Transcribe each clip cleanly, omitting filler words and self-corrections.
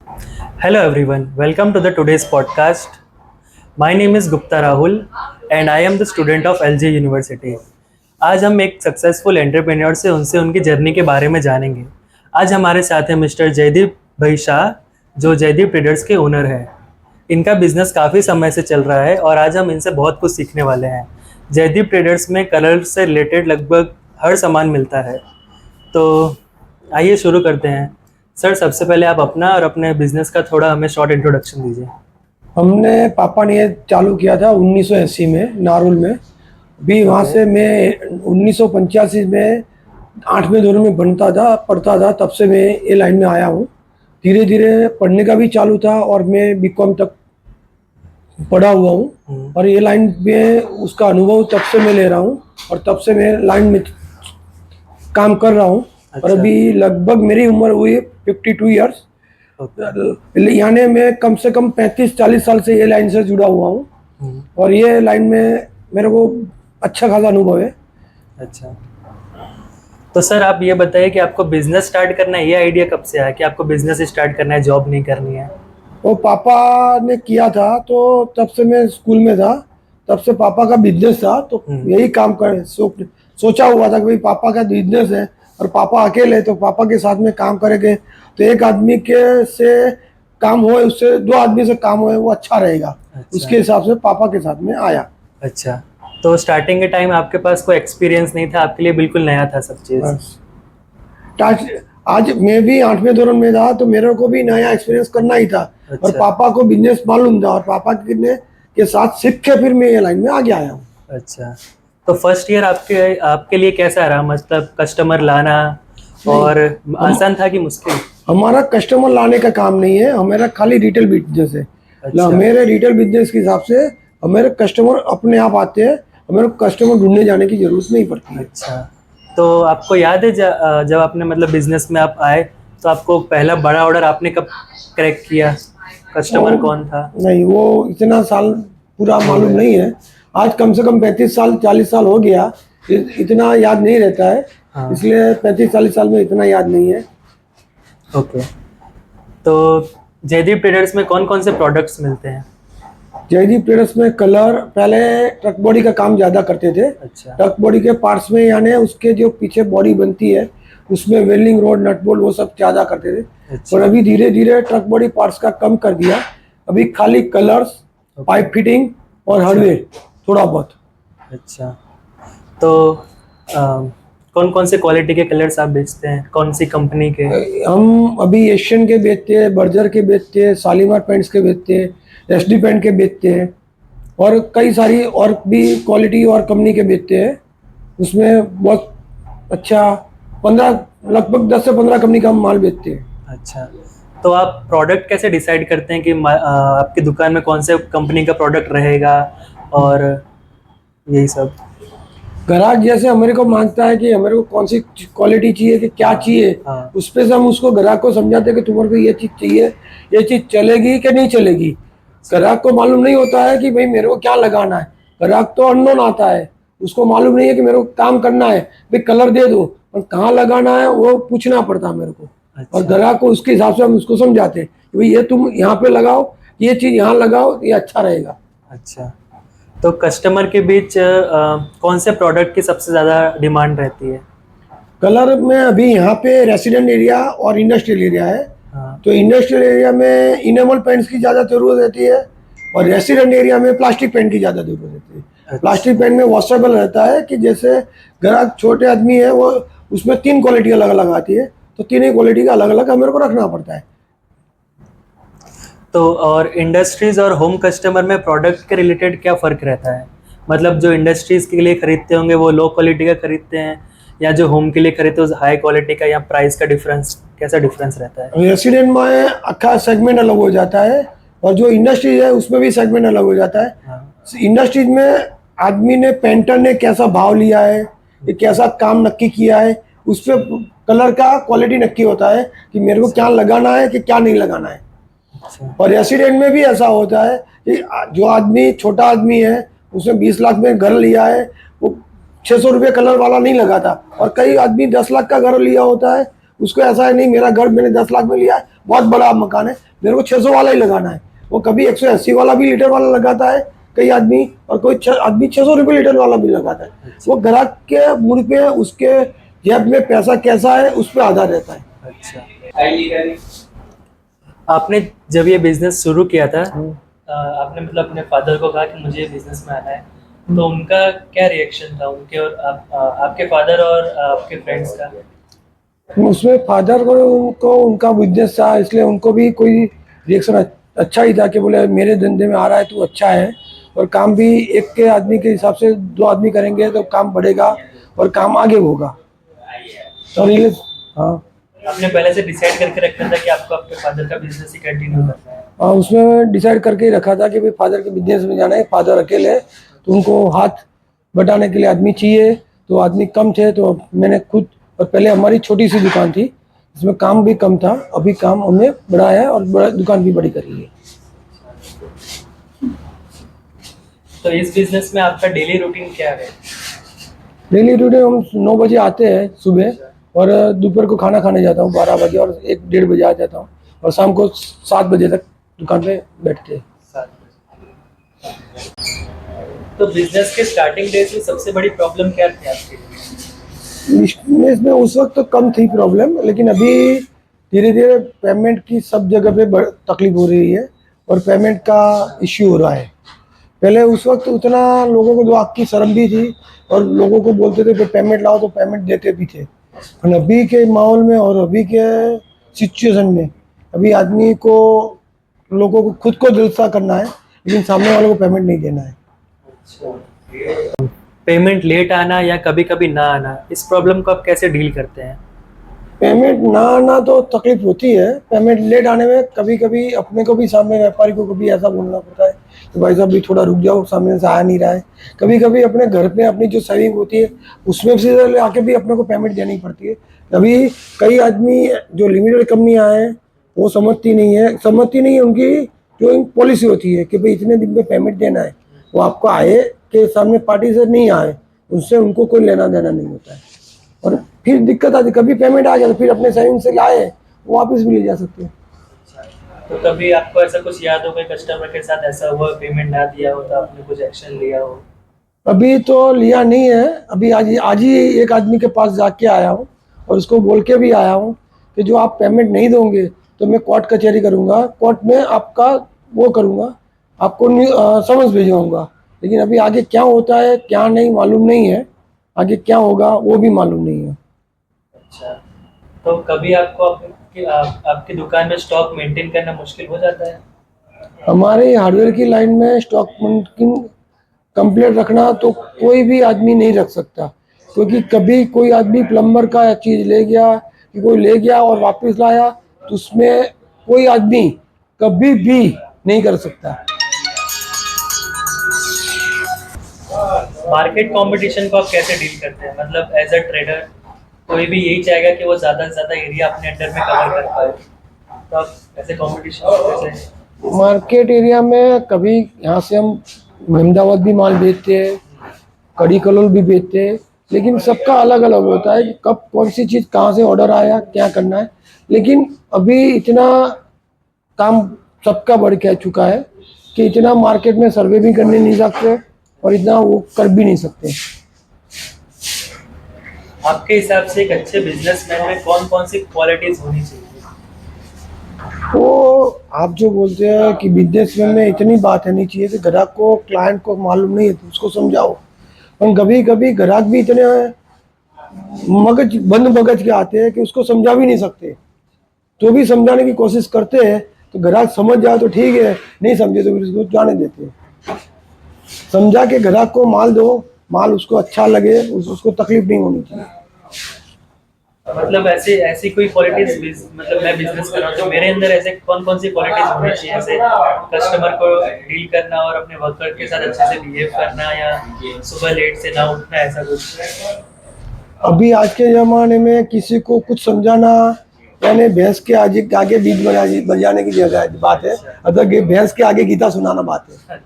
Hello everyone, welcome to the today's podcast. My name is Gupta Rahul and I am the student of LG University. आज हम एक successful entrepreneur से उनसे उनकी journey के बारे में जानेंगे। आज हमारे साथ हैं मिस्टर जयदीप भाई शाह, जो जयदीप ट्रेडर्स के ओनर हैं। इनका बिजनेस काफ़ी समय से चल रहा है और आज हम इनसे बहुत कुछ सीखने वाले हैं। जयदीप ट्रेडर्स में कलर से रिलेटेड लगभग हर सामान मिलता है। तो आइए शुरू करते हैं। सर, सबसे पहले आप अपना और अपने बिजनेस का थोड़ा हमें शॉर्ट इंट्रोडक्शन दीजिए। हमने पापा ने ये चालू किया था 1980 में नारुल में। भी वहाँ से मैं 1985 में 8वें दौर में पढ़ता था, तब से मैं ये लाइन में आया हूँ। धीरे धीरे पढ़ने का भी चालू था और मैं बीकॉम तक पढ़ा हुआ हूँ और ये लाइन में उसका अनुभव तब से मैं ले रहा हूँ और तब से मैं लाइन में काम कर रहा हूँ। और अभी लगभग मेरी उम्र हुई 52 ईयर्स, यानी मैं कम से कम 35-40 साल से ये लाइन से जुड़ा हुआ हूँ और ये लाइन में मेरे को अच्छा खासा अनुभव है। अच्छा, तो सर आप ये बताइए कि आपको बिजनेस स्टार्ट करना है, ये आइडिया कब से आया कि आपको बिजनेस स्टार्ट करना है, जॉब नहीं करनी है? वो पापा ने किया था, तो तब से मैं स्कूल में था, तब से पापा का बिजनेस था, तो यही काम कर सोचा हुआ था कि भाई पापा का बिजनेस है और पापा अकेले, तो पापा के साथ में काम करेंगे तो एक आदमी के से काम हो, उससे 2 आदमी से काम हो, वो अच्छा रहेगा। अच्छा। उसके हिसाब से पापा के साथ में आया। अच्छा, तो स्टार्टिंग के टाइम आपके पास कोई एक्सपीरियंस नहीं था, आपके लिए बिल्कुल नया था सब चीज़? आज मैं भी 8वें दौर में था, तो मेरे को भी नया एक्सपीरियंस करना ही था। अच्छा। और पापा को बिजनेस मालूम था और पापा के साथ सीख के फिर मैं ये लाइन में आगे आया हूँ। अच्छा, तो फर्स्ट ईयर आपके लिए कैसा रहा? मतलब कस्टमर लाना और आसान था कि मुश्किल? हमारा कस्टमर लाने का काम नहीं है, हमारा खाली रिटेल बिजनेस है। अच्छा। मेरे रिटेल बिजनेस के हिसाब से हमारे कस्टमर अपने आप आते हैं, हमें कस्टमर ढूंढने जाने की जरूरत नहीं पड़ती है। अच्छा, तो आपको याद है जब आपने मतलब बिजनेस में आप आए तो आपको पहला बड़ा ऑर्डर आपने कब क्रैक किया? कस्टमर कौन था? नहीं, वो इतना साल पूरा मालूम नहीं है। आज कम से कम 35 साल 40 साल हो गया, इतना याद नहीं रहता है। हाँ। इसलिए 35-40 साल में इतना याद नहीं है। ओके, तो जयदीप ट्रेडर्स में कौन कौन से प्रोडक्ट्स मिलते हैं? जयदीप ट्रेडर्स में कलर, पहले ट्रक बॉडी का काम ज़्यादा करते थे। अच्छा। ट्रक बॉडी के पार्ट्स में, यानी उसके जो पीछे बॉडी बनती है उसमें वेल्डिंग रोड, नट बोल्ट, वो सब ज़्यादा करते थे। अच्छा। और अभी धीरे धीरे ट्रक बॉडी पार्ट्स का कम कर दिया। अभी खाली कलर्स, पाइप फिटिंग और हार्डवेयर थोड़ा बहुत। अच्छा, तो कौन कौन से क्वालिटी के कलर्स आप बेचते हैं, कौन सी कंपनी के? हम अभी एशियन के बेचते हैं, बर्जर के बेचते हैं, शालीमार पेंट्स के बेचते हैं, एसडी पेंट के बेचते हैं और कई सारी और भी क्वालिटी और कंपनी के बेचते हैं। उसमें बहुत अच्छा 15, लगभग 10 से 15 कंपनी का हम माल बेचते हैं। अच्छा, तो आप प्रोडक्ट कैसे डिसाइड करते हैं कि आपकी दुकान में कौन से कंपनी का प्रोडक्ट रहेगा और यही सब? ग्राहक जैसे हमारे को मांगता है कि हमारे को कौन सी क्वालिटी चाहिए, कि क्या चाहिए, हाँ। उस पे से हम उसको ग्राहक को समझाते हैं कि तुम्हारे को ये चीज़ चाहिए, ये चीज़ चलेगी कि नहीं चलेगी। ग्राहक को मालूम नहीं होता है कि भाई मेरे को क्या लगाना है। ग्राहक तो अननोन आता है, उसको मालूम नहीं है कि मेरे को काम करना है, भाई कलर दे दो, और कहाँ लगाना है वो पूछना पड़ता है मेरे को। अच्छा। और ग्राहक को उसके हिसाब से हम उसको समझाते हैं कि भाई ये तुम यहाँ पे लगाओ, ये चीज़ यहाँ लगाओ, ये अच्छा रहेगा। अच्छा, तो कस्टमर के बीच कौन से प्रोडक्ट की सबसे ज़्यादा डिमांड रहती है? कलर में अभी यहाँ पे रेसिडेंट एरिया और इंडस्ट्रियल एरिया है। हाँ। तो इंडस्ट्रियल एरिया में इनेमल पेंट्स की ज़्यादा ज़रूरत रहती है और रेसिडेंट एरिया में प्लास्टिक पेंट की ज़्यादा ज़रूरत रहती है। अच्छा। प्लास्टिक पेंट में वॉशेबल रहता है कि जैसे ग्राहक छोटे आदमी है, वो उसमें 3 क्वालिटी अलग अलग आती है, तो 3 ही क्वालिटी का अलग अलग हमें को रखना पड़ता है। तो और इंडस्ट्रीज और होम कस्टमर में प्रोडक्ट के रिलेटेड क्या फ़र्क रहता है? मतलब जो इंडस्ट्रीज़ के लिए खरीदते होंगे वो लो क्वालिटी का खरीदते हैं, या जो होम के लिए खरीदते हैं हाई क्वालिटी का, या प्राइस का डिफरेंस, कैसा डिफरेंस रहता है? रेसिडेंट में अक्का सेगमेंट अलग हो जाता है और जो इंडस्ट्रीज है उसमें भी सेगमेंट अलग हो जाता है। हाँ। इंडस्ट्रीज में आदमी ने, पेंटर ने कैसा भाव लिया है, ये कैसा काम नक्की किया है, उस पर कलर का क्वालिटी नक्की होता है कि मेरे को क्या लगाना है कि क्या नहीं लगाना है। अच्छा। और रेसिडेंट में भी ऐसा होता है कि जो आदमी, छोटा आदमी है, उसने 20 लाख में घर लिया है, वो 600 रुपये कलर वाला नहीं लगाता। और कई आदमी 10 लाख का घर लिया होता है, उसको ऐसा है नहीं मेरा घर मैंने 10 लाख में लिया है, बहुत बड़ा मकान है, मेरे को 600 वाला ही लगाना है। वो कभी 180 वाला भी लीटर वाला लगाता है कई आदमी, और कोई आदमी 600 रुपये लीटर वाला भी लगाता है। वो ग्राहक के मूड पे, उसके जेब में पैसा कैसा है उस पर आधार रहता है। अच्छा, आपने जब ये बिजनेस शुरू किया था, आपने मतलब अपने फादर को कहा कि मुझे ये बिजनेस में आना है, तो उनका क्या रिएक्शन था, उनके और आपके फादर और आपके फ्रेंड्स का? उसमें फादर को उनको उनका बिजनेस था, इसलिए उनको भी कोई रिएक्शन अच्छा ही था कि बोले मेरे धंधे में आ रहा है तू, अच्छा है, और काम भी एक के आदमी के हिसाब से 2 आदमी करेंगे तो काम बढ़ेगा और काम आगे होगा। और ये हाँ, आपने पहले से डिसाइड करके रखा था कि आपको आपके फादर का बिजनेस ही कंटिन्यू करना है? हाँ, उसमें डिसाइड करके ही रखा था कि भाई फादर के बिजनेस में जाना है। फादर अकेले हैं, तो उनको हाथ बटाने के लिए आदमी चाहिए, तो आदमी कम थे, तो मैंने खुद, और पहले हमारी छोटी सी दुकान थी इसमें काम भी कम था, अभी काम हमने बढ़ाया है और बड़ा दुकान भी बड़ी करी है। तो इस बिजनेस में आपका डेली रूटीन क्या है? डेली रूटीन हम 9 बजे आते हैं सुबह, और दोपहर को खाना खाने जाता हूँ 12 बजे, और 1-1:30 बजे आ जाता हूँ, और शाम को 7 बजे तक दुकान पे बैठते हैं। 7 बजे। तो बिजनेस के स्टार्टिंग डेज में सबसे बड़ी प्रॉब्लम क्या थी आपके लिए? बिजनेस में उस वक्त तो कम थी प्रॉब्लम, लेकिन अभी धीरे धीरे पेमेंट की सब जगह पे तकलीफ हो रही है, और पेमेंट का इश्यू हो रहा है। पहले उस वक्त उतना लोगों को दो आँख की शर्म भी थी, और लोगों को बोलते थे कि पेमेंट लाओ, तो पेमेंट देते भी थे। और अभी के माहौल में और अभी के सिचुएशन में अभी आदमी को, लोगों को खुद को जलसा करना है, लेकिन सामने वालों को पेमेंट नहीं देना है। पेमेंट लेट आना या कभी कभी ना आना, इस प्रॉब्लम को आप कैसे डील करते हैं? पेमेंट ना आना तो तकलीफ होती है, पेमेंट लेट आने में कभी कभी अपने को भी, सामने व्यापारी को कभी ऐसा बोलना पड़ता है कि भाई साहब भी थोड़ा रुक जाओ, सामने से आ नहीं रहा है। कभी कभी अपने घर पे अपनी जो सेविंग होती है उसमें से आके भी अपने को पेमेंट देनी पड़ती है। कभी कई आदमी जो लिमिटेड कंपनियाँ हैं वो समझती नहीं है उनकी जो पॉलिसी होती है कि भाई इतने दिन में पेमेंट देना है, वो आपको आए के सामने पार्टी से नहीं आए, उससे उनको कोई लेना देना नहीं होता है, और फिर दिक्कत आती। कभी पेमेंट आ गया तो फिर अपने सेविंग से लाए, वो वापस भी ले जा सकते हैं। तो कभी आपको ऐसा कुछ याद हो कि कस्टमर के साथ ऐसा हुआ, पेमेंट ना दिया हो तो आपने कुछ एक्शन लिया हो? अभी तो लिया नहीं है, अभी आज ही एक आदमी के पास जाके आया हूँ, और उसको बोल के भी आया हूँ कि जो आप पेमेंट नहीं दोगे तो मैं कोर्ट कचहरी करूँगा, कोर्ट में आपका वो करूँगा, आपको समझ भेजवाऊँगा। लेकिन अभी आगे क्या होता है क्या नहीं मालूम नहीं है, आगे क्या होगा वो भी मालूम नहीं है। अच्छा, तो कभी आपको आपकी दुकान में स्टॉक मेंटेन करना मुश्किल हो जाता है? हमारे हार्डवेयर की लाइन में स्टॉक कंप्लीट रखना तो कोई भी आदमी नहीं रख सकता, क्योंकि कभी कोई आदमी प्लम्बर का चीज़ ले गया कि कोई ले गया और वापस लाया, तो उसमें कोई आदमी कभी भी नहीं कर सकता। मार्केट कंपटीशन को आप कैसे डील करते हैं? मतलब एज अ ट्रेडर कोई भी यही चाहेगा कि वो ज़्यादा से ज़्यादा एरिया अपने अंडर में कवर कर पाए, तो आप ऐसे कंपटीशन को कैसे? मार्केट एरिया में कभी यहाँ से हम अहमदाबाद भी माल बेचते हैं, कड़ी कलोल भी बेचते हैं, लेकिन सबका अलग अलग होता है कि कब कौन सी चीज़ कहाँ से ऑर्डर आया क्या करना है। लेकिन अभी इतना काम सबका बढ़ के चुका है कि इतना मार्केट में सर्वे भी करने नहीं सकते, और इतना वो कर भी नहीं सकते। आपके हिसाब से एक अच्छे बिजनेसमैन में कौन कौन सी क्वालिटीज होनी चाहिए? तो आप जो बोलते हैं कि बिजनेसमैन में इतनी बात नहीं चाहिए कि ग्राहक को, क्लाइंट को मालूम नहीं है तो उसको समझाओ। और कभी कभी ग्राहक भी इतने मगज के आते हैं कि उसको समझा भी नहीं सकते, तो भी समझाने की कोशिश करते हैं, तो ग्राहक समझ जाए तो ठीक है, नहीं समझे तो फिर उसको जाने देते हैं। समझा के ग्राहक को माल दो, माल उसको अच्छा लगे, उसको तकलीफ नहीं होनी चाहिए। मतलब ऐसे ऐसी कोई क्वालिटीज, मतलब मैं बिजनेस कर रहा हूँ तो मेरे अंदर ऐसे कौन कौन सी क्वालिटीज होनी चाहिए, जैसे कस्टमर को डील करना और अपने वर्कर के साथ अच्छे से बिहेव करना, या सुबह लेट से ना उठना, ऐसा कुछ? अभी आज के ज़माने में किसी को कुछ समझाना यानी भैंस के आगे बीज बजाने की जगह बात है, अगर भैंस के आगे गीता सुनाना बात है।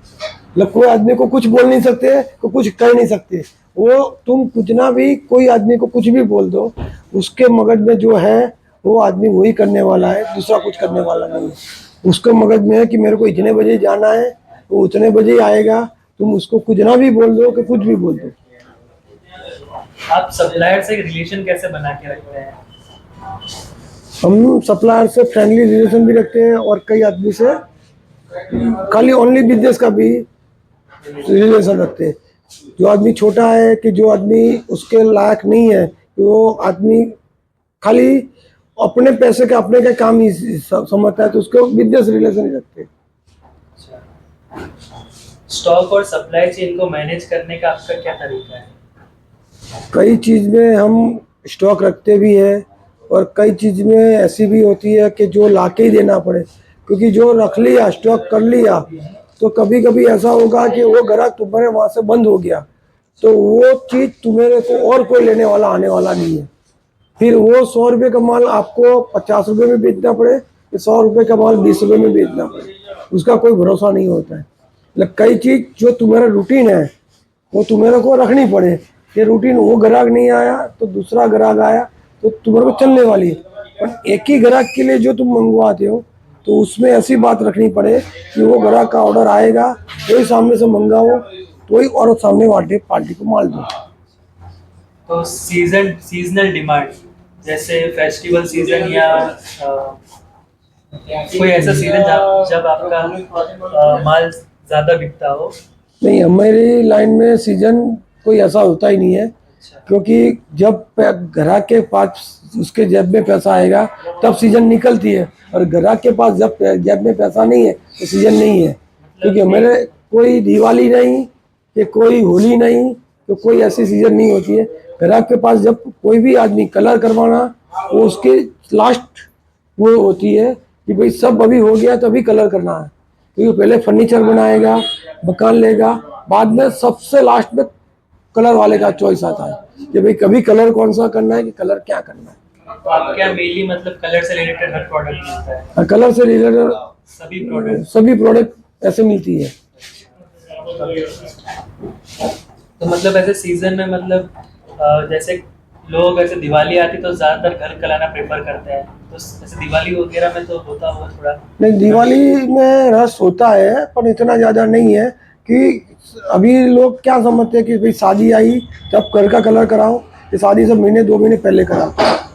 मतलब कोई आदमी को कुछ बोल नहीं सकते, को कुछ कह नहीं सकते, वो तुम कितना भी कोई आदमी को कुछ भी बोल दो, उसके मगज में जो है वो आदमी वही करने वाला है, दूसरा कुछ करने वाला नहीं है। उसके मगज में है कि मेरे को इतने बजे जाना है, वो उतने बजे ही आएगा। तुम उसको कुछ ना भी बोल दो कि कुछ भी बोल दो। आप सप्लायर से रिलेशन कैसे बना के रखते हैं? हम सप्लायर से फ्रेंडली रिलेशन भी रखते हैं और कई आदमी से खाली ओनली बिजनेस का भी रिलेशन रखते हैं। जो आदमी छोटा है कि जो आदमी उसके लायक नहीं है, वो आदमी खाली अपने पैसे के अपने का काम ही समझता है, तो उसको बिजनेस रिलेशन ही रखते हैं। स्टॉक और सप्लाई चेन को मैनेज करने का आपका क्या तरीका है? कई चीज़ में हम स्टॉक रखते भी हैं और कई चीज़ में ऐसी भी होती है कि जो लाके ही देना पड़े, क्योंकि जो रख लिया स्टॉक कर लिया तो कभी कभी ऐसा होगा कि वो ग्राहक तुम्हारे वहाँ से बंद हो गया, तो वो चीज़ तुम्हारे को और कोई लेने वाला आने वाला नहीं है। फिर वो 100 रुपये का माल आपको 50 रुपये में बेचना पड़े, कि 100 रुपये का माल 20 रुपये में बेचना पड़े, उसका कोई भरोसा नहीं होता है। मतलब कई चीज़ जो तुम्हारा रूटीन है वो तुम्हारे को रखनी पड़े। ये रूटीन, वो ग्राहक नहीं आया तो दूसरा ग्राहक आया तो तुम्हारे को चलने वाली है। पर एक ही ग्राहक के लिए जो तुम मंगवाते हो तो उसमें ऐसी बात रखनी पड़े कि वो ग्राहक का ऑर्डर आएगा, वही सामने से मंगाओ, तो वही और सामने वाले पार्टी को माल दो। तो सीजनल डिमांड, जैसे फेस्टिवल सीजन या कोई ऐसा सीजन जब आपका माल ज्यादा बिकता हो? नहीं, हमारी लाइन में सीजन कोई ऐसा होता ही नहीं है, क्योंकि जब ग्राहक के पास उसके जेब में पैसा आएगा तब सीजन निकलती है, और ग्राहक के पास जब जेब में पैसा नहीं है तो सीजन नहीं है। क्योंकि हमारे कोई दिवाली नहीं कि कोई होली नहीं, तो कोई ऐसी सीजन नहीं होती है। ग्राहक के पास जब कोई भी आदमी कलर करवाना, वो उसके लास्ट वो होती है कि भाई सब अभी हो गया तो अभी कलर करना है, क्योंकि पहले फर्नीचर बनाएगा, मकान लेगा, बाद में सबसे लास्ट में कलर वाले का चॉइस आता है कि भाई कभी कलर कौन सा करना है, कि कलर क्या करना है। तो आप क्या मेनली मतलब कलर से रिलेटेड हर प्रोडक्ट मिलता है? कलर से रिलेटेड सभी प्रोडक्ट ऐसे मिलती है। तो मतलब ऐसे सीजन में मतलब जैसे लोग ऐसे दिवाली आती तो ज्यादातर घर कलाना प्रेफर करते हैं, तो ऐसे दिवाली वगैरह में तो होता होगा थोड़ा? नहीं, दिवाली में रश होता है पर इतना ज़्यादा नहीं है। कि अभी लोग क्या समझते हैं कि भाई शादी आई तब घर का कलर कराओ, कि शादी से महीने 2 महीने पहले कराओ,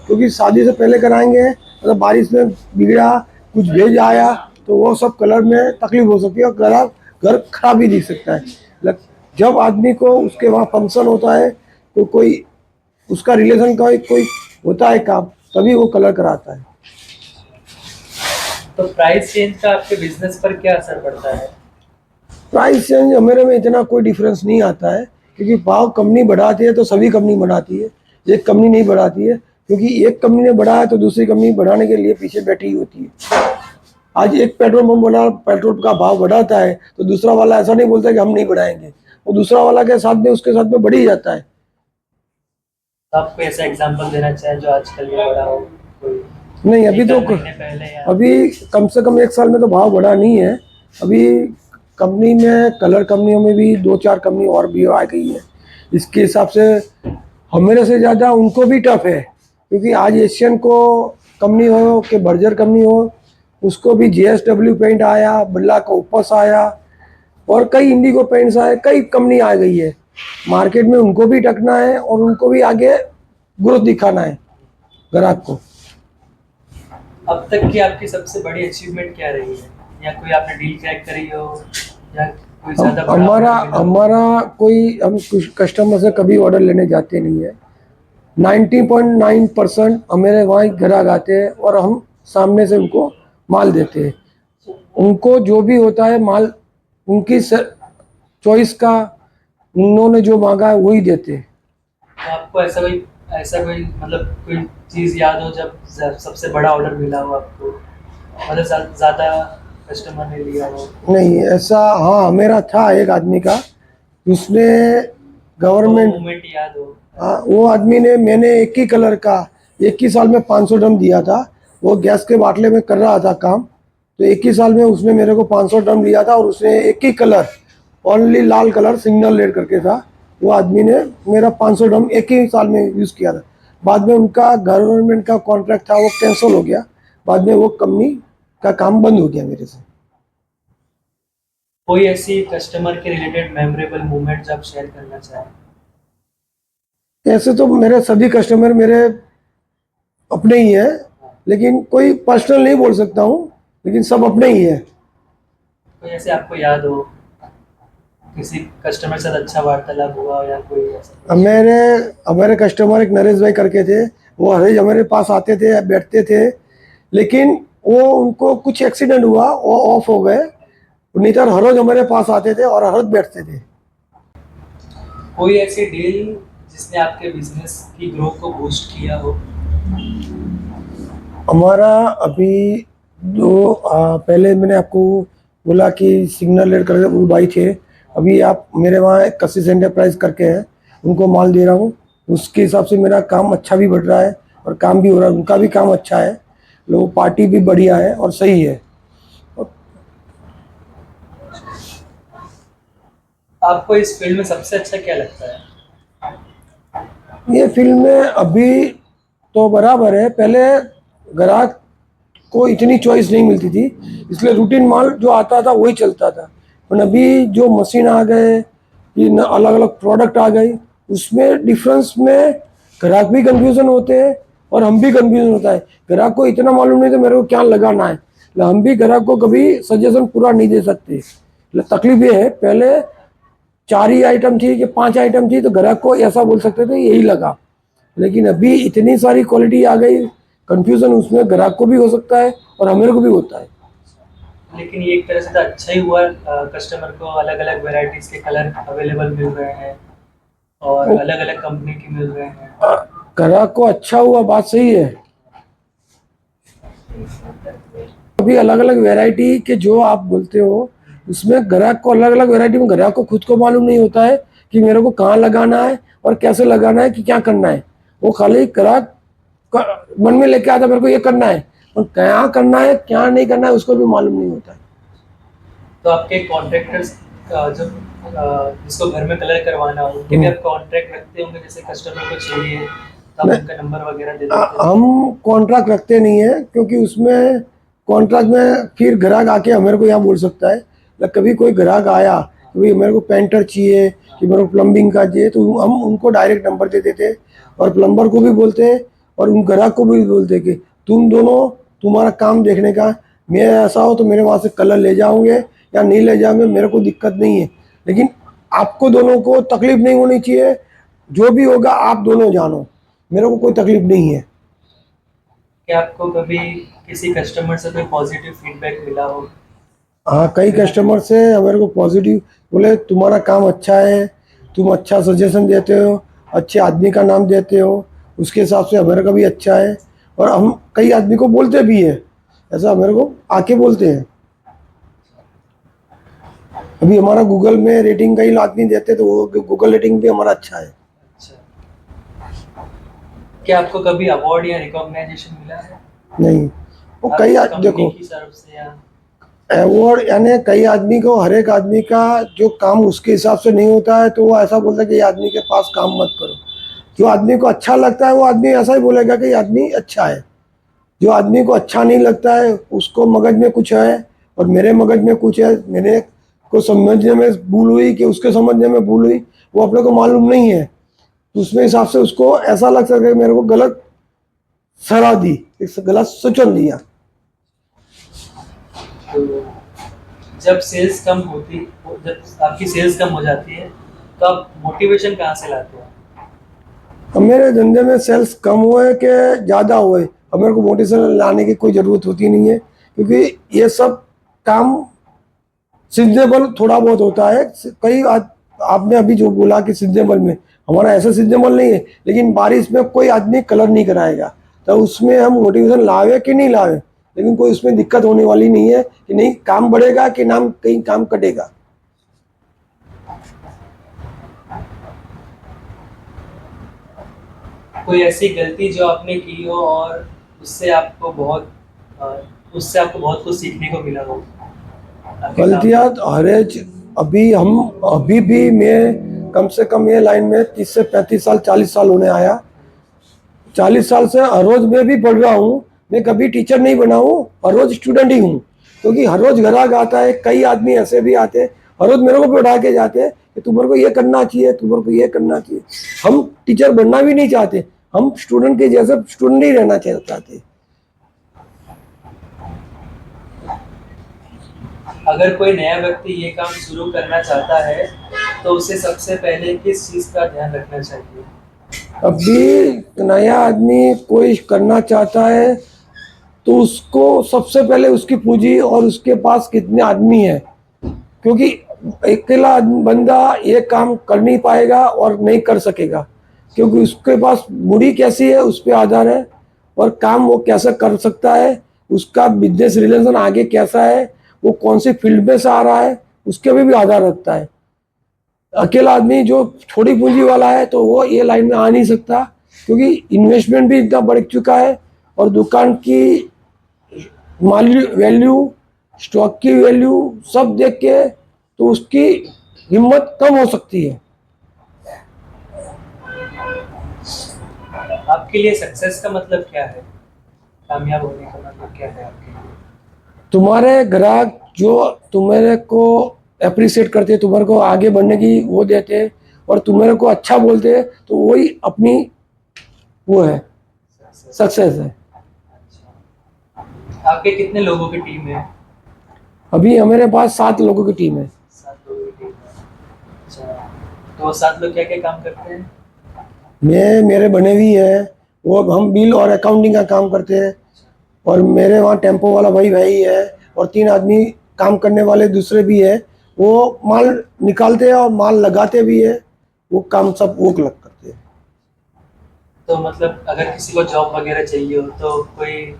क्योंकि शादी से पहले कराएंगे मतलब बारिश में बिगड़ा, कुछ भेज आया तो वो सब कलर में तकलीफ हो सकती है और घर खराब भी दिख सकता है। जब आदमी को उसके वहाँ फंक्शन होता है तो कोई उसका रिलेशन का कोई होता है काम, तभी वो कलर कराता है। तो प्राइस चेंज का आपके बिजनेस पर क्या असर पड़ता है? प्राइस चेंज हमारे में इतना कोई डिफरेंस नहीं आता है, क्योंकि भाव कंपनी बढ़ाती है तो सभी कंपनी बढ़ाती है, एक कंपनी नहीं बढ़ाती है। क्योंकि एक कंपनी ने बढ़ाया तो दूसरी कंपनी बढ़ाने के लिए पीछे बैठी होती है। आज एक पेट्रोल पंप वाला पेट्रोल का भाव बढ़ाता है तो दूसरा वाला ऐसा नहीं बोलता कि हम नहीं बढ़ाएंगे, वो दूसरा वाला के साथ में उसके साथ में बढ़ ही जाता है। तो आप कोई ऐसा एग्जांपल देना चाहें जो आजकल ये बढ़ा हो? कोई नहीं, अभी तो महीने पहले या अभी कम से कम 1 साल में तो भाव बढ़ा नहीं है। अभी कंपनी में, कलर कंपनियों में भी 2-4 कंपनी और भी आ गई है। इसके हिसाब से हमारे से ज़्यादा उनको भी टफ है, क्योंकि आज एशियन को कंपनी हो कि बर्जर कंपनी हो, उसको भी JSW पेंट आया, बिरला का ओपस आया और कई इंडिगो पेंट्स आए, कई कंपनी आ गई है मार्केट में। उनको भी टकना है और उनको भी आगे ग्रोथ दिखाना है ग्राहक को। अब तक की आपकी सबसे बड़ी अचीवमेंट क्या रही है, या कोई आपने डील क्रैक करी हो, या कोई ज्यादा बड़ा हमारा order मिला हो? हमारा कोई, हम कुछ कस्टमर से कभी ऑर्डर लेने जाते नहीं है। 90.9% हमारे वहाँ ग्राहक आते हैं और हम सामने से उनको माल देते हैं। उनको जो भी होता है माल उनकी चॉइस का, उन्होंने जो मांगा है वही देते हैं। तो आपको ऐसा कोई मतलब कोई चीज याद हो जब सबसे बड़ा ऑर्डर मिला हो आपको, मतलब ज्यादा कस्टमर ने लिया हो? नहीं ऐसा, हाँ मेरा था एक आदमी का, उसने गवर्नमेंट, मोमेंट याद हो? हाँ वो आदमी ने, मैंने एक ही कलर का 21 साल में 500 ड्रम दिया था। वो गैस के बाटले में कर रहा था काम, तो 21 साल में उसने मेरे को 500 ड्रम दिया था और उसने एक ही कलर, ओनली लाल कलर सिग्नल रेड करके था। वो आदमी ने मेरा 500 ड्रम एक ही साल में यूज़ किया था। बाद में उनका गवर्नमेंट का कॉन्ट्रैक्ट था वो कैंसिल हो गया, बाद में वो कंपनी का काम बंद हो गया मेरे से। कोई ऐसी कस्टमर के रिलेटेड मेमोरेबल मोमेंट्स आप शेयर करना चाहें? ऐसे तो मेरे सभी कस्टमर मेरे अपने ही है, लेकिन कोई पर्सनल नहीं बोल सकता हूँ, लेकिन सब अपने ही है। कोई ऐसे आपको याद हो किसी कस्टमर के साथ अच्छा वार्तालाप हुआ हो या कोई ऐसा? अब मेरे हमारे कस्टमर एक नरेश भाई करके थे, वो हर रोज हमारे पास आते थे, बैठते थे, लेकिन वो उनको कुछ एक्सीडेंट हुआ, वो ऑफ हो गए, नहीं तो हर रोज हमारे पास आते थे और हर रोज बैठते थे। कोई ऐसी डील जिसने आपके बिजनेस की ग्रोथ को बूस्ट किया हो? हमारा अभी जो पहले मैंने आपको बोला कि सिग्नल रेड करके वो भाई थे, अभी आप मेरे वहाँ एक कशिश एंटरप्राइज करके है, उनको माल दे रहा हूँ, उसके हिसाब से मेरा काम अच्छा भी बढ़ रहा है और काम भी हो रहा है, उनका भी काम अच्छा है, लोग पार्टी भी बढ़िया है और सही है। आपको इस फील्ड में सबसे अच्छा क्या लगता है? ये फिल्म में अभी तो बराबर है, पहले ग्राहक को इतनी चॉइस नहीं मिलती थी, इसलिए रूटीन माल जो आता था वही चलता था। पर अभी जो मशीन आ गए, ये अलग अलग प्रोडक्ट आ गई, उसमें डिफरेंस में ग्राहक भी कंफ्यूजन होते हैं और हम भी कंफ्यूजन होता है। ग्राहक को इतना मालूम नहीं था मेरे को क्या लगाना है, हम भी ग्राहक को कभी सजेशन पूरा नहीं दे सकते। तकलीफ ये है, पहले 4 ही आइटम थी कि 5 आइटम थी तो ग्राहक को ऐसा बोल सकते थे यही लगा, लेकिन अभी इतनी सारी क्वालिटी आ गई, कंफ्यूजन उसमें ग्राहक को भी हो सकता है और हमें को भी होता है। लेकिन ये एक तरह से तो अच्छा ही हुआ, कस्टमर को अलग अलग वेराइटीज के कलर अवेलेबल मिल रहे हैं और वो अलग अलग कंपनी के मिल रहे हैं। ग्राहक को अच्छा हुआ, बात सही है। अभी अलग अलग वैरायटी के जो आप बोलते हो, उसमें ग्राहक को अलग अलग वैरायटी में ग्राहक को खुद को मालूम नहीं होता है कि मेरे को कहाँ लगाना है और कैसे लगाना है कि क्या करना है। वो खाली ग्राहक मन में लेके आता मेरे को ये करना है, और क्या करना है क्या नहीं करना है उसको भी मालूम नहीं होता है। तो आपके कॉन्ट्रैक्टर्स जो जिसको घर में कलर करवाना हो उनके भी आप कॉन्ट्रैक्ट रखते होंगे, जैसे कस्टमर को चाहिए तो आप नहीं, उनका नंबर वगैरह दे देते हैं? हम कॉन्ट्रैक्ट रखते नहीं है, क्योंकि उसमें कॉन्ट्रैक्ट में फिर ग्राहक आके हमारे को यहाँ बोल सकता है। कभी कोई ग्राहक आया कि भाई मेरे को पेंटर चाहिए कि मेरे को प्लम्बिंग का चाहिए, तो हम उनको डायरेक्ट नंबर दे देते और प्लम्बर को भी बोलते और उन ग्राहक को भी बोलते कि तुम दोनों तुम्हारा काम देखने का, मैं ऐसा हो तो मेरे वहाँ से कलर ले जाओगे या नहीं ले जाओगे मेरे को दिक्कत नहीं है, लेकिन आपको दोनों को तकलीफ नहीं होनी चाहिए। जो भी होगा आप दोनों जानो, मेरे को कोई तकलीफ नहीं है। क्या आपको कभी किसी कस्टमर से कोई पॉजिटिव फीडबैक मिला हो? हाँ, कई कस्टमर से हमारे को पॉजिटिव बोले तुम्हारा काम अच्छा है, तुम अच्छा सजेशन देते हो, अच्छे आदमी का नाम देते हो, उसके हिसाब से हमारे का भी अच्छा है। और हम कई आदमी को बोलते भी है, ऐसा हमारे को आके बोलते हैं। अभी हमारा गूगल में रेटिंग कई आदमी देते तो वो गूगल रेटिंग भी हमारा अच्छा है। अच्छा, क्या आपको कभी अवार्ड या रिकॉग्नाइजेशन मिला है? नहीं, वो कई कंपनी देखो की तरफ से या? अवार्ड यानी कई आदमी को, हर एक आदमी का जो काम उसके हिसाब से नहीं होता है तो वो ऐसा बोलता है कि ये आदमी के पास काम मत करो। जो आदमी को अच्छा लगता है वो आदमी ऐसा ही बोलेगा कि ये आदमी अच्छा है। जो आदमी को अच्छा नहीं लगता है उसको मगज में कुछ है और मेरे मगज में कुछ है, मेरे को समझने में भूल हुई कि उसके समझने में भूल हुई, वो अपने को मालूम नहीं है, तो उसमें हिसाब से उसको ऐसा लग सकता है कि मेरे को गलत सलाह दी, गलत सूचन दिया। तो जब सेल्स कम होती, जब आपकी सेल्स कम हो जाती है तो आप मोटिवेशन कहाँ से लाते हो? अब मेरे धंधे में सेल्स कम हुए कि ज़्यादा हुए, अब मेरे को मोटिवेशन लाने की कोई ज़रूरत होती नहीं है, क्योंकि ये सब काम सीजनेबल थोड़ा बहुत होता है। आपने अभी जो बोला कि सीजनेबल में, हमारा ऐसा सीजनेबल नहीं है, लेकिन बारिश में कोई आदमी कलर नहीं कराएगा, तो उसमें हम मोटिवेशन लावे कि नहीं लावे, लेकिन कोई उसमें दिक्कत होने वाली नहीं है कि नहीं काम बढ़ेगा कि नाम कहीं काम कटेगा। कोई ऐसी गलती जो आपने की हो और उससे आपको बहुत कुछ सीखने को मिला हो आपके काम गलतियाँ तो हर एक, अभी भी मैं कम से कम ये लाइन में 30 से 35 साल 40 साल होने आया, 40 साल से हर रोज मैं भी पढ़ रहा हूँ। मैं कभी टीचर नहीं बना हूँ, हर रोज स्टूडेंट ही हूँ। क्योंकि हर रोज ग्राहक आता है, कई आदमी ऐसे भी आते हैं हर रोज मेरे को पढ़ा के जाते हैं कि तुम्हारे को ये करना चाहिए, तुम्हारे को ये करना चाहिए। हम टीचर बनना भी नहीं चाहते, हम स्टूडेंट के जैसे स्टूडेंट ही रहना चाहते। अगर कोई नया व्यक्ति ये काम शुरू करना चाहता है तो उसे सबसे पहले किस चीज़ का ध्यान रखना चाहिए? अभी नया आदमी कोई करना चाहता है तो उसको सबसे पहले उसकी पूंजी और उसके पास कितने आदमी है, क्योंकि अकेला बंदा ये काम कर नहीं पाएगा और नहीं कर सकेगा। क्योंकि उसके पास मूडी कैसी है उस पर आधार है, और काम वो कैसा कर सकता है, उसका बिजनेस रिलेशन आगे कैसा है, वो कौन सी फील्ड में से आ रहा है, उसके भी आधार रखता है। अकेला आदमी जो थोड़ी पूंजी वाला है तो वो ये लाइन में आ नहीं सकता, क्योंकि इन्वेस्टमेंट भी इतना बढ़ चुका है और दुकान की माली वैल्यू, स्टॉक की वैल्यू सब देख के तो उसकी हिम्मत कम हो सकती है। आपके लिए सक्सेस का मतलब क्या है? कामयाब होने का मतलब क्या है आपके लिए? तुम्हारे ग्राहक जो तुम्हारे को अप्रिशिएट करते हैं, तुम्हारे को आगे बढ़ने की वो देते हैं और तुम्हारे को अच्छा बोलते हैं, तो वही अपनी वो है, सक्सेस है। आपके कितने लोगों की टीम है? अभी हमारे पास 7 लोगों की टीम है। 7 लोगों की टीम है। अच्छा, तो वो 7 लोग क्या क्या काम करते हैं? मेरे बने भी है, वो हम बिल और अकाउंटिंग का काम करते हैं। और मेरे वहाँ टेम्पो वाला भाई भाई है और 3 आदमी काम करने वाले दूसरे भी है। वो माल निकालते हैं और माल लगाते भी है, वो काम सब वो लग करते हैं। तो मतलब अगर किसी को जॉब वगैरह चाहिए हो तो कोई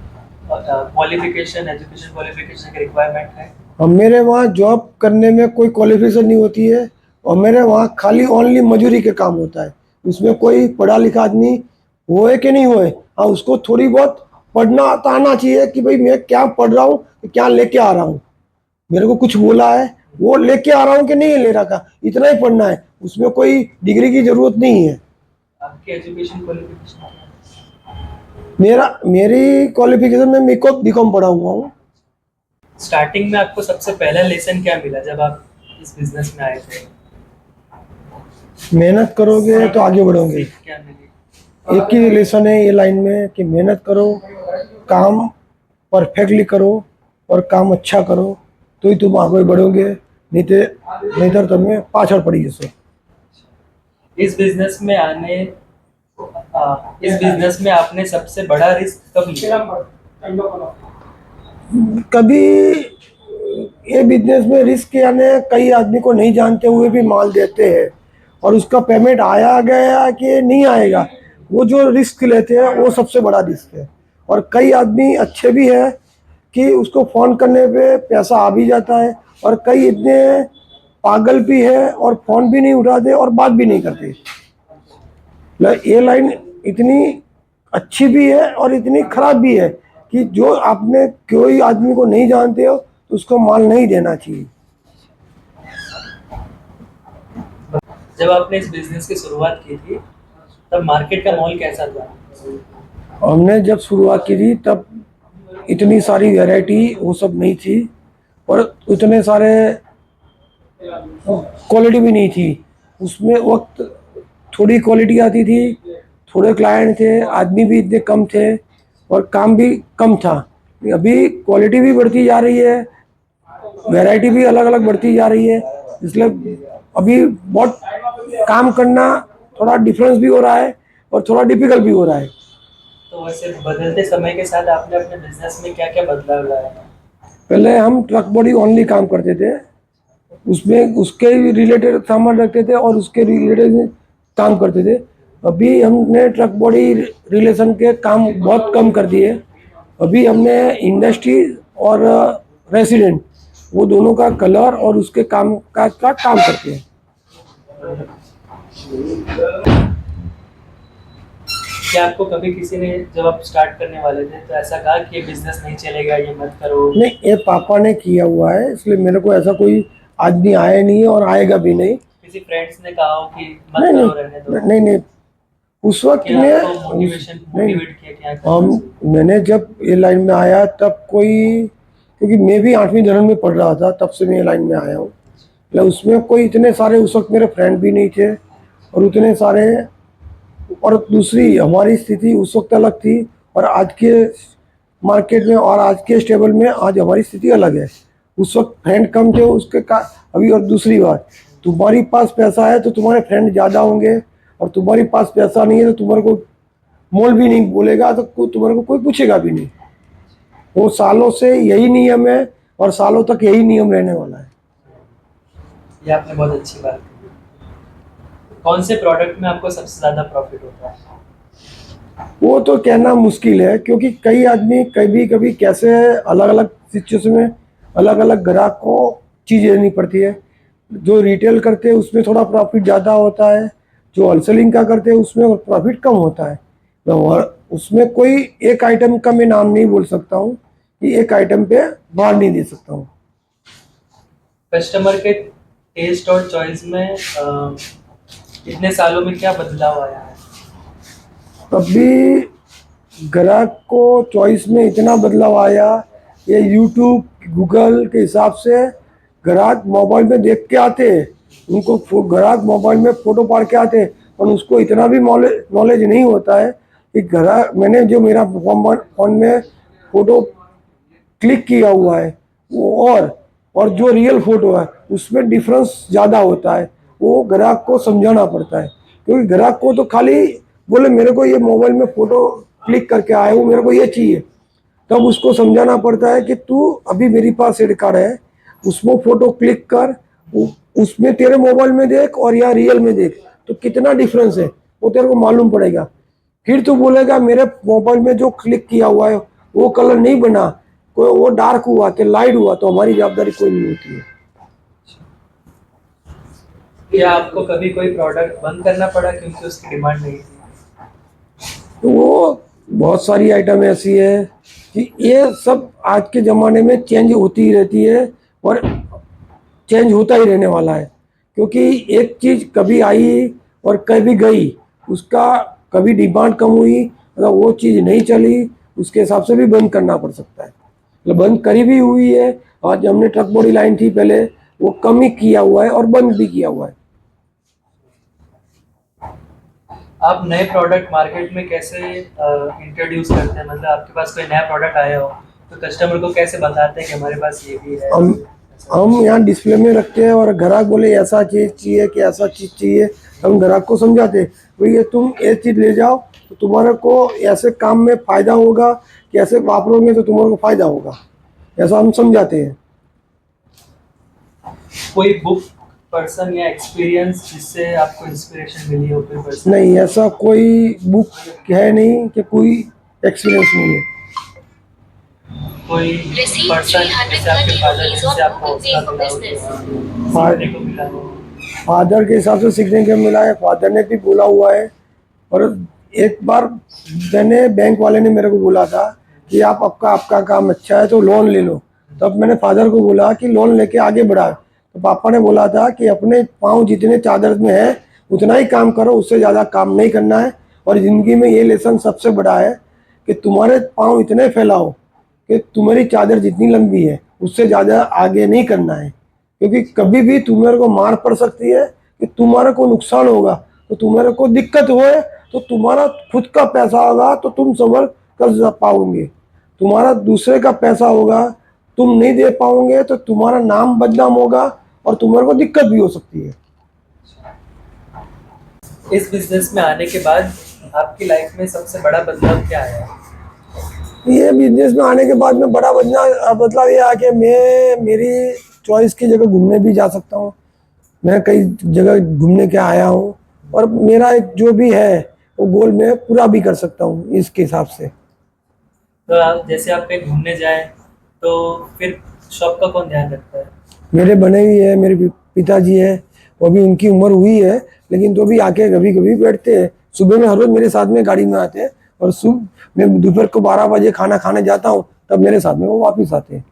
क्वालिफिकेशन, एजुकेशन क्वालिफिकेशन की रिक्वायरमेंट है? और मेरे वहाँ जॉब करने में कोई क्वालिफिकेशन नहीं होती है, और मेरे वहाँ खाली ओनली मजूरी के काम होता है। उसमें कोई पढ़ा लिखा आदमी होए कि नहीं होए, हाँ उसको थोड़ी बहुत पढ़ना आता आना चाहिए कि भाई मैं क्या पढ़ रहा हूँ, क्या लेके आ रहा हूँ, मेरे को कुछ बोला है वो लेके आ रहा हूँ कि नहीं ले रहा का, इतना ही पढ़ना है। उसमें कोई डिग्री की जरूरत नहीं है। आपकी एजुकेशन क्वालिफिकेशन क्या है? मेरी क्वालिफिकेशन में बीकॉम पढ़ा हुआ हूँ। स्टार्टिंग में आपको सबसे पहला लेसन क्या मिला जब आप इस बिजनेस में आए थे? मेहनत करोगे तो आगे बढ़ोगे। सीख क्या मिली? एक ही रिलेशन है ये लाइन में कि मेहनत करो, काम परफेक्टली करो और काम अच्छा करो, तो ही तुम आगे बढ़ोगे, नहीं तो तुम्हें पाछड़ पड़ी जैसे। इस बिजनेस में आने इस बिजनेस में आपने सबसे बड़ा रिस्क कब लिया? कभी ये बिजनेस में रिस्क यानी कई आदमी को नहीं जानते हुए भी माल देते हैं और उसका पेमेंट आया गया कि नहीं आएगा, वो जो रिस्क लेते हैं वो सबसे बड़ा रिस्क है। और कई आदमी अच्छे भी हैं कि उसको फ़ोन करने पे पैसा आ भी जाता है, और कई इतने पागल भी है और फ़ोन भी नहीं उठाते और बात भी नहीं करते। ये लाइन इतनी अच्छी भी है और इतनी खराब भी है कि जो आपने कोई आदमी को नहीं जानते हो तो उसको माल नहीं देना चाहिए। जब आपने इस बिजनेस की शुरुआत की थी तब मार्केट का माहौल कैसा था? हमने जब शुरुआत की थी तब इतनी सारी वैरायटी वो सब नहीं थी, और उतने सारे क्वालिटी भी नहीं थी। उसमें वक्त थोड़ी क्वालिटी आती थी, थोड़े क्लाइंट थे, आदमी भी इतने कम थे और काम भी कम था। अभी क्वालिटी भी बढ़ती जा रही है, वैरायटी भी अलग अलग बढ़ती जा रही है, इसलिए अभी बहुत काम करना थोड़ा डिफरेंस भी हो रहा है और थोड़ा डिफिकल्ट भी हो रहा है। तो वैसे बदलते समय के साथ आपने अपने बिजनेस में क्या क्या बदलाव लाया? पहले हम ट्रक बॉडी ओनली काम करते थे, उसमें उसके रिलेटेड सामान रखते थे और उसके रिलेटेड काम करते थे। अभी हमने ट्रक बॉडी रिलेशन के काम बहुत कम कर दिए। अभी हमने इंडस्ट्री और रेसिडेंट वो दोनों का कलर और उसके काम का काम करते हैं। क्या आपको कभी किसी ने जब आप स्टार्ट करने वाले थे तो ऐसा कहा कि ये बिजनेस नहीं चलेगा, ये मत करो? नहीं, ये पापा ने किया हुआ है, इसलिए मेरे को ऐसा कोई आदमी आया नहीं है और आएगा भी नहीं। किसी फ्रेंड्स ने कहा हो कि मत नहीं करो, नहीं रहने दो? नहीं नहीं, उस वक्त क्या में आपको नहीं, मोटिवेट किया क्या हम मैंने जब ये लाइन में आया तब कोई, क्योंकि मैं भी 8वीं जन्म में पढ़ रहा था, तब से मैं ये लाइन में आया हूँ। मतलब उसमें कोई इतने सारे उस वक्त मेरे फ्रेंड भी नहीं थे और उतने सारे, और दूसरी हमारी स्थिति उस वक्त अलग थी और आज के मार्केट में और आज के स्टेबल में आज हमारी स्थिति अलग है। उस वक्त फ्रेंड कम थे उसके का अभी। और दूसरी बात, तुम्हारी पास पैसा है तो तुम्हारे फ्रेंड ज़्यादा होंगे, और तुम्हारे पास पैसा नहीं है तो तुम्हारे को मोल भी नहीं बोलेगा, तो तुम्हारे को कोई पूछेगा भी नहीं। वो सालों से यही नियम है और सालों तक यही नियम रहने वाला है। ये आपने बहुत अच्छी बात की। कौन से प्रोडक्ट में आपको सबसे ज़्यादा प्रॉफिट होता है? वो तो कहना मुश्किल है, क्योंकि कई आदमी कभी कभी कैसे अलग अलग सिचुएशन में अलग अलग ग्राहक को चीज़ लेनी पड़ती है। जो रिटेल करते हैं उसमें थोड़ा प्रॉफिट ज़्यादा होता है, जो होलसेलिंग का करते हैं उसमें प्रॉफिट कम होता है। और उसमें कोई एक आइटम का मैं नाम नहीं बोल सकता हूँ कि एक आइटम पे भार नहीं दे सकता हूँ। कस्टमर के टेस्ट और चॉइस में इतने सालों में क्या बदलाव आया है? तभी ग्राहक को चॉइस में इतना बदलाव आया, ये यूट्यूब गूगल के हिसाब से ग्राहक मोबाइल में देख के आते हैं, उनको ग्राहक मोबाइल में फ़ोटो पाड़ के आते हैं, और उसको इतना भी नॉलेज नहीं होता है कि ग्राहक मैंने जो मेरा फ़ोन में फ़ोटो क्लिक किया हुआ है वो और जो रियल फ़ोटो है उसमें डिफरेंस ज़्यादा होता है। वो ग्राहक को समझाना पड़ता है, क्योंकि ग्राहक को तो खाली बोले मेरे को ये मोबाइल में फ़ोटो क्लिक करके आए हो, मेरे को ये चाहिए, तब उसको समझाना पड़ता है कि तू अभी मेरे पास एड कार्ड है, उसमें फ़ोटो क्लिक कर, उसमें तेरे मोबाइल में देख और या रियल में देख तो कितना डिफरेंस है वो तेरे को मालूम पड़ेगा। फिर तू बोलेगा मेरे मोबाइल में जो क्लिक किया हुआ है वो कलर नहीं बना, कोई वो डार्क हुआ कि लाइट हुआ, तो हमारी जवाबदारी कोई नहीं होती है। या आपको कभी कोई प्रोडक्ट बंद करना पड़ा क्योंकि उसकी डिमांड नहीं थी? तो वो बहुत सारी आइटम ऐसी है कि ये सब आज के ज़माने में चेंज होती ही रहती है और चेंज होता ही रहने वाला है, क्योंकि एक चीज़ कभी आई और कभी गई, उसका कभी डिमांड कम हुई, मतलब वो चीज़ नहीं चली, उसके हिसाब से भी बंद करना पड़ सकता है। मतलब बंद करी भी हुई है। आज हमने ट्रक बॉडी लाइन थी पहले, वो कम ही किया हुआ है और बंद भी किया हुआ है। आप नए प्रोडक्ट मार्केट में कैसे इंट्रोड्यूस करते हैं? मतलब आपके पास कोई नया प्रोडक्ट आया हो तो कस्टमर को कैसे बताते हैं कि हमारे पास ये भी है? हम हम यहाँ डिस्प्ले में रखते हैं और ग्राहक बोले ऐसा चीज़ चाहिए कि ऐसा चीज़ चाहिए, हम ग्राहक को समझाते हैं भैया तुम ये चीज़ ले जाओ तो तुम्हारे को ऐसे काम में फ़ायदा होगा कि ऐसे वापरोगे तो तुम्हारे को फ़ायदा होगा, ऐसा हम समझाते हैं। कोई बुक पर्सन या एक्सपीरियंस जिससे आपको इंस्पिरेशन मिली हो कोई पर्सन? नहीं, ऐसा कोई बुक है नहीं कि कोई एक्सपीरियंस नहीं है। कोई पर्सन जैसे आपके फादर जिससे आपको हौसला मिला हो, सीखने को मिला हो? फादर के हिसाब से सीखने को मिला है, फादर ने भी बोला हुआ है। और एक बार मैंने बैंक वाले ने मेरे को बोला था कि आप आपका काम अच्छा है तो लोन ले लो, तब मैंने फादर को बोला कि लोन लेके आगे बढ़ा, तो पापा ने बोला था कि अपने पाँव जितने चादर में है उतना ही काम करो, उससे ज़्यादा काम नहीं करना है। और ज़िंदगी में ये लेसन सबसे बड़ा है कि तुम्हारे पाँव इतने फैलाओ कि तुम्हारी चादर जितनी लंबी है उससे ज़्यादा आगे नहीं करना है, क्योंकि कभी भी तुम्हारे को मार पड़ सकती है कि तुम्हारे को नुकसान होगा, तो तुम्हारे को दिक्कत होए तो तुम्हारा खुद का पैसा होगा तो तुम संभल कर पाओगे, तुम्हारा दूसरे का पैसा होगा तुम नहीं दे पाओगे तो तुम्हारा नाम बदनाम होगा और तुम्हारे को दिक्कत भी हो सकती है। इस बिजनेस में आने के बाद आपकी लाइफ में सबसे बड़ा बदलाव क्या आया? ये बिजनेस में आने के बाद में बड़ा बदलाव ये आ कि मैं मेरी चॉइस की जगह घूमने भी जा सकता हूँ। मैं कई जगह घूमने के आया हूँ और मेरा एक जो भी है वो गोल मैं पूरा भी कर सकता हूँ इसके हिसाब से। तो आप जैसे आप कहीं घूमने जाएं तो फिर शॉप का कौन ध्यान रखता है? मेरे बने हुई है, मेरे पिताजी है, वो भी उनकी उम्र हुई है लेकिन तो भी आके कभी कभी बैठते हैं। सुबह में हर रोज मेरे साथ में गाड़ी में आते हैं और सुबह मैं दोपहर को 12 बजे खाना खाने जाता हूँ तब मेरे साथ में वो वापस आते हैं।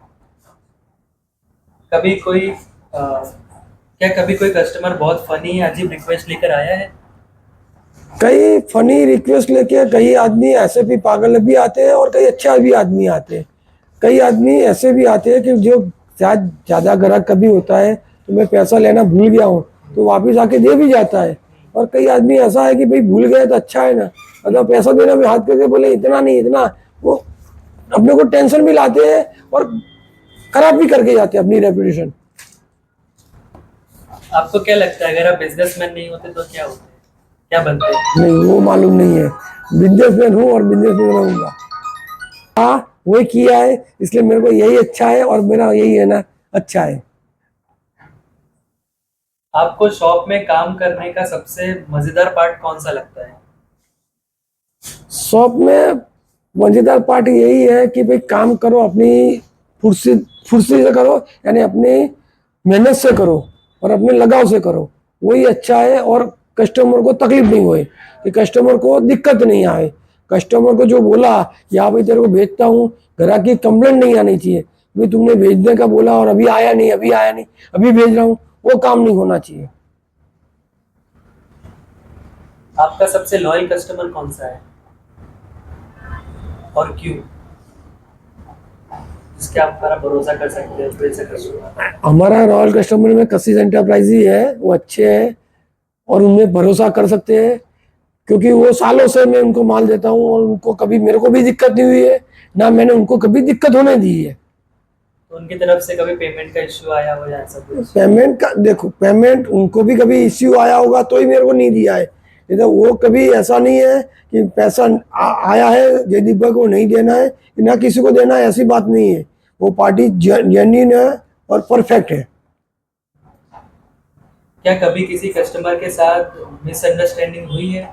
कभी कोई क्या कभी कोई कस्टमर बहुत फनी या अजीब रिक्वेस्ट लेकर आया है? कई फनी रिक्वेस्ट लेके कई आदमी ऐसे भी पागल भी आते हैं और कई अच्छा भी आदमी आते हैं। कई आदमी ऐसे भी आते हैं कि जो शायद ज़्यादा ग्राहक कभी होता है तो मैं पैसा लेना भूल गया हूँ तो वापस आके दे भी जाता है। और कई आदमी ऐसा है कि भाई भूल गए तो अच्छा है ना, अगर पैसा देना भी हाथ करके बोले इतना नहीं इतना, वो अपने को टेंशन भी लाते हैं और खराब भी करके जाते हैं अपनी रेपुटेशन। आपको क्या लगता है अगर आप बिजनेसमैन नहीं होते तो क्या होते, क्या बनते? नहीं, वो मालूम नहीं है। बिजनेसमैन हूँ और बिजनेसमैन रहूंगा। हाँ, वही किया है इसलिए मेरे को यही अच्छा है और मेरा यही है ना अच्छा है। आपको शॉप में काम करने का सबसे मजेदार पार्ट कौन सा लगता है? शॉप में मजेदार पार्ट यही है कि भाई काम करो अपनी फुर्सी फुर्सी से करो, यानी अपनी मेहनत से करो और अपने लगाव से करो, वही अच्छा है। और कस्टमर को तकलीफ नहीं होए, कि कस्टमर को दिक्कत नहीं आए। कस्टमर को जो बोला कि हाँ भाई तेरे को भेजता हूँ, ग्राहक की कंप्लेंट नहीं आनी चाहिए, भाई तुमने भेजने का बोला और अभी आया नहीं अभी आया नहीं अभी भेज रहा हूँ, वो काम नहीं होना चाहिए। आपका सबसे लॉयल कस्टमर कौन सा है और क्यों, जिसके आप हमारा भरोसा कर सकते हैं तो ऐसा कस्टमर? हमारा रॉयल कस्टमर में कशिश एंटरप्राइज ही है, वो अच्छे हैं और उनमें भरोसा कर सकते हैं, क्योंकि वो सालों से मैं उनको माल देता हूँ और उनको कभी मेरे को भी दिक्कत नहीं हुई है, ना मैंने उनको कभी दिक्कत होने दी है। तो उनकी तरफ से कभी पेमेंट का इश्यू आया हो या ऐसा कुछ? पेमेंट का देखो, पेमेंट उनको भी कभी इश्यू आया होगा तो ही मेरे को नहीं दिया है, नहीं तो वो कभी ऐसा नहीं है कि पैसा आया है जयदीप भाई को नहीं देना है ना किसी को देना है, ऐसी बात नहीं है। वो पार्टी जेन्युइन है और परफेक्ट है। क्या कभी किसी कस्टमर के साथ मिसअंडरस्टैंडिंग हुई है?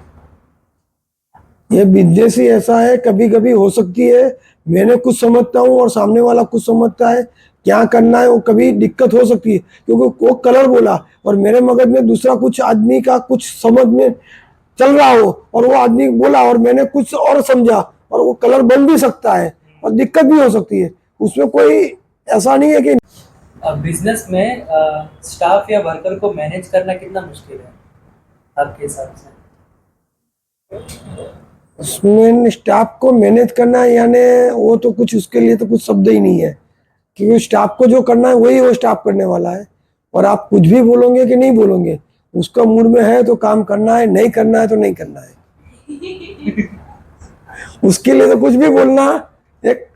ये बिजनेस ही ऐसा है, कभी कभी हो सकती है। मैंने कुछ समझता हूँ और सामने वाला कुछ समझता है, क्या करना है वो कभी दिक्कत हो सकती है, क्योंकि वो कलर बोला और मेरे मगज में दूसरा कुछ आदमी का कुछ समझ में चल रहा हो और वो आदमी बोला और मैंने कुछ और समझा और वो कलर बन भी सकता है और दिक्कत भी हो सकती है। उसमें कोई ऐसा नहीं है कि बिजनेस में स्टाफ या वर्कर को मैनेज करना कितना मुश्किल है आपके हिसाब से? उसमें स्टाफ को मैनेज करना है, यानी वो तो कुछ उसके लिए तो कुछ शब्द ही नहीं है, क्योंकि स्टाफ को जो करना है वही वो स्टाफ करने वाला है। और आप कुछ भी बोलोगे कि नहीं बोलोगे, उसका मूड में है तो काम करना है, नहीं करना है तो नहीं करना है। उसके लिए तो कुछ भी बोलना एक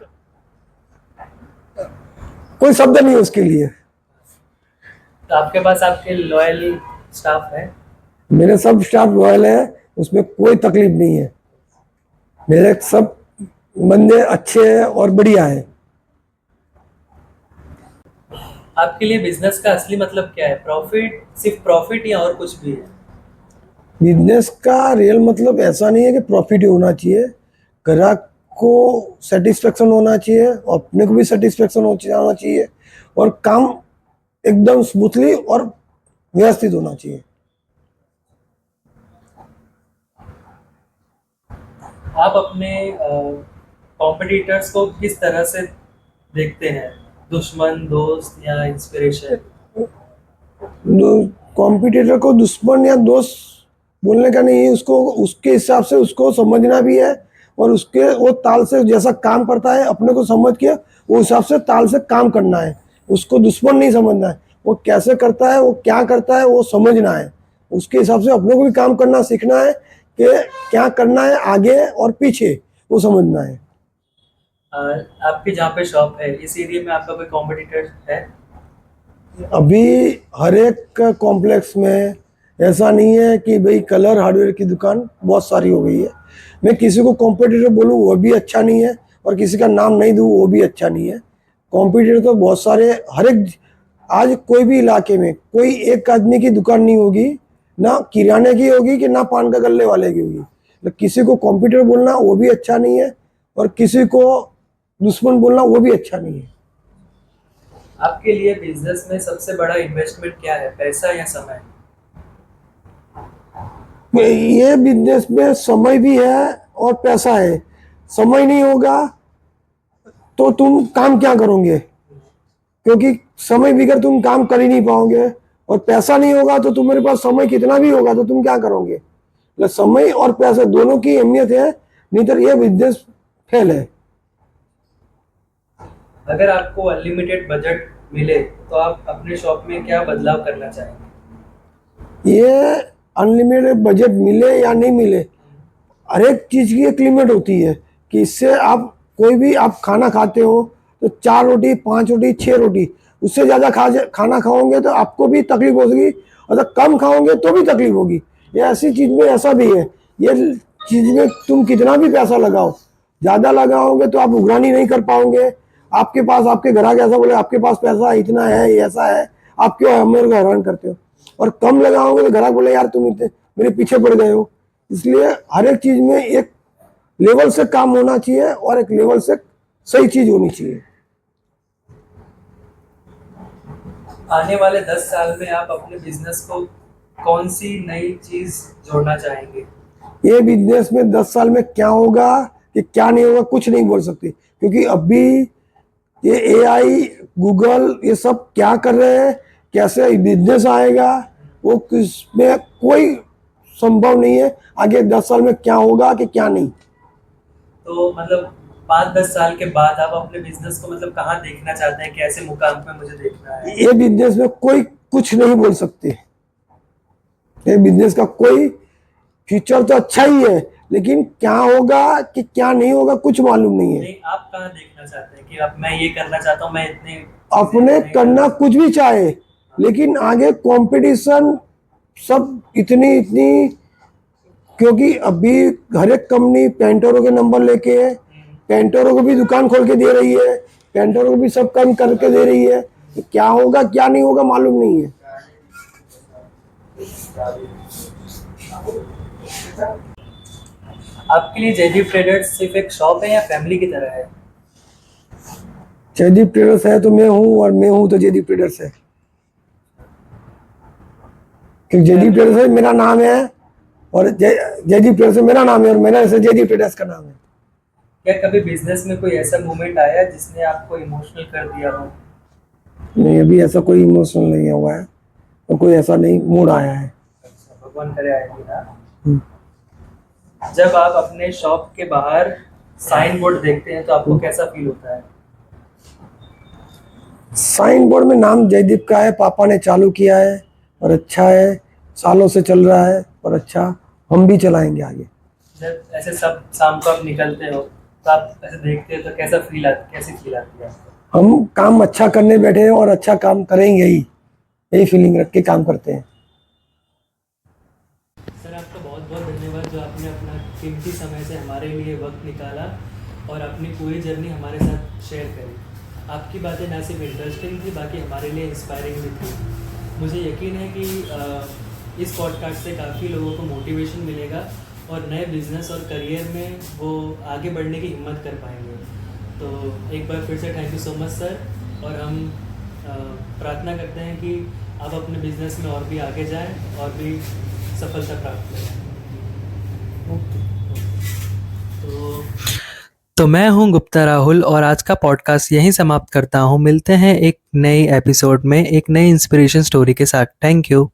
कोई शब्द नहीं है उसके लिए। तो आपके पास आपके लॉयल स्टाफ है? मेरे सब स्टाफ लॉयल है, उसमें कोई तकलीफ नहीं है। मेरे सब बंदे अच्छे हैं और बढ़िया है। आपके लिए बिजनेस का असली मतलब क्या है? प्रॉफिट, सिर्फ प्रॉफिट या और कुछ भी है? बिजनेस का रियल मतलब ऐसा नहीं है कि प्रॉफिट ही होना चाहिए, ग्राहक को सेटिस्फेक्शन होना चाहिए और अपने को भी सेटिस्फेक्शन हो जाना चाहिए और काम एकदम स्मूथली और व्यवस्थित होना चाहिए। आप अपने कॉम्पिटिटर्स को किस तरह से देखते हैं? दुश्मन, दोस्त या इंस्पिरेशन? कॉम्पिटिटर को दुश्मन या दोस्त बोलने का नहीं है, उसको उसके हिसाब से उसको समझना भी है और उसके वो ताल से जैसा काम करता है अपने को समझ के वो हिसाब से ताल से काम करना है। उसको दुश्मन नहीं समझना है, वो कैसे करता है वो क्या करता है वो समझना है, उसके हिसाब से अपने को भी काम करना सीखना है कि क्या करना है आगे और पीछे वो समझना है। अ, आपकी जहाँ पे शॉप है इस एरिया में आपका कोई कॉम्पिटिटर है? अभी हर एक कॉम्प्लेक्स में ऐसा नहीं है कि भाई कलर हार्डवेयर की दुकान बहुत सारी हो गई है। मैं किसी को कॉम्पिटिटर बोलूँ वो भी अच्छा नहीं है और किसी का नाम नहीं दूँ वो भी अच्छा नहीं है। कॉम्पिटिटर तो बहुत सारे, हर एक आज कोई भी इलाके में कोई एक आदमी की दुकान नहीं होगी, ना किराने की होगी कि ना पान का गल्ले वाले की होगी। तो किसी को कॉम्पिटिटर बोलना वो भी अच्छा नहीं है और किसी को दुश्मन बोलना वो भी अच्छा नहीं है। आपके लिए बिजनेस में सबसे बड़ा इन्वेस्टमेंट क्या है, पैसा या समय? ये बिजनेस में समय भी है और पैसा है। समय नहीं होगा तो तुम काम क्या करोगे, क्योंकि समय बिगड़ तुम काम कर ही नहीं पाओगे। और पैसा नहीं होगा तो तुम्हारे पास समय कितना भी होगा तो तुम क्या करोगे। मतलब समय और पैसे दोनों की अहमियत है, नहीं तो ये बिजनेस फेल है। अगर आपको अनलिमिटेड बजट मिले तो आप अपने शॉप में क्या बदलाव करना चाहेंगे? ये अनलिमिटेड बजट मिले या नहीं मिले, हर एक चीज़ की एक लिमिट होती है कि इससे आप कोई भी आप खाना खाते हो तो 4 रोटी 5 रोटी 6 रोटी, उससे ज़्यादा खाना खाओगे तो आपको भी तकलीफ होगी, और अगर कम खाओगे तो भी तकलीफ होगी। ये ऐसी चीज़ में ऐसा भी है, ये चीज़ में तुम कितना भी पैसा लगाओ, ज़्यादा लगाओगे तो आप उगरानी नहीं कर पाओगे। आपके पास आपके ग्राहक ऐसा बोले आपके पास पैसा इतना है, ये ऐसा है, आप क्यों मेरे को हैरान करते हो। और कम लगाओगे तो ग्राहक बोले यार तुम इतने मेरे पीछे पड़ गए हो। इसलिए हर एक चीज़ में एक लेवल से काम होना चाहिए और एक लेवल से सही चीज़ होनी चाहिए। आने वाले 10 साल में आप अपने बिजनेस को कौन सी नई चीज जोड़ना चाहेंगे? ये बिजनेस में 10 साल में क्या होगा कि क्या नहीं होगा कुछ नहीं बोल सकते, क्योंकि अभी ये एआई गूगल ये सब क्या कर रहे हैं, कैसे बिजनेस आएगा, वो किसमें कोई संभव नहीं है आगे 10 साल में क्या होगा कि क्या नहीं। तो मतलब 5-10 साल के बाद आप अपने बिजनेस को मतलब कहाँ देखना चाहते हैं, कैसे मुकाम पे मुझे देखना है? ये बिजनेस में कोई कुछ नहीं बोल सकते। ये बिजनेस का कोई फ्यूचर तो अच्छा ही है, लेकिन क्या होगा कि क्या नहीं होगा कुछ मालूम नहीं है। नहीं, आप कहाँ देखना चाहते हैं कि अब मैं ये करना चाहता हूँ, मैं इतने अपने करना कुछ भी चाहे, लेकिन आगे कंपटीशन सब इतनी इतनी, क्योंकि अभी हर एक कंपनी पेंटरों के नंबर लेके है, पेंटरों को भी दुकान खोल के दे रही है, पेंटरों को भी सब काम करके दे रही है, तो क्या होगा क्या नहीं होगा मालूम नहीं है। आपके लिए जयदीप ट्रेडर्स सिर्फ एक शॉप है या फैमिली की तरह है? जयदीप ट्रेडर्स है तो मैं हूँ, और मैं हूँ तो जयदीप ट्रेडर्स है। क्योंकि जयदीप ट्रेडर्स है मेरा नाम है, और जयदीप ट्रेडर्स मेरा नाम है, और मेरा ऐसे जयदीप ट्रेडर्स का नाम है। क्या कभी बिजनेस में कोई ऐसा मोमेंट आया जिसने आपको इमोशनल कर दिया हो? नहीं, अभी ऐसा कोई इमोशनल नहीं हुआ है और कोई ऐसा नहीं मूड आया है। अच्छा, भगवान करे आएगी ना। जब आप अपने शॉप के बाहर साइन बोर्ड देखते हैं तो आपको कैसा फील होता है? साइन बोर्ड में नाम जयदीप का है, पापा ने चालू किया है और अच्छा है, सालों से चल रहा है और अच्छा हम भी चलाएंगे आगे। जब ऐसे सब शाम को आप निकलते हो तो आप ऐसे देखते हो तो कैसी फील आती है आपको? हम काम अच्छा करने बैठे हैं और अच्छा काम करेंगे ही, यही फीलिंग रख के काम करते हैं। सर, आपका बहुत बहुत धन्यवाद जो आपने अपना कीमती समय से हमारे लिए वक्त निकाला और अपनी पूरी जर्नी हमारे साथ शेयर करी। आपकी बातें ना सिर्फ इंटरेस्टिंग थी, बाकी हमारे लिए इंस्पायरिंग भी थी। मुझे यकीन है कि इस पॉडकास्ट से काफ़ी लोगों को मोटिवेशन मिलेगा और नए बिजनेस और करियर में वो आगे बढ़ने की हिम्मत कर पाएंगे। तो एक बार फिर से thank you so much sir, और हम प्रार्थना करते हैं कि आप अपने बिजनेस में और भी आगे जाएं और भी सफलता प्राप्त करें। तो मैं हूं गुप्ता राहुल और आज का पॉडकास्ट यहीं समाप्त करता हूं। मिलते हैं एक नई एपिसोड में एक नई इंस्पिरेशन स्टोरी के साथ। Thank you.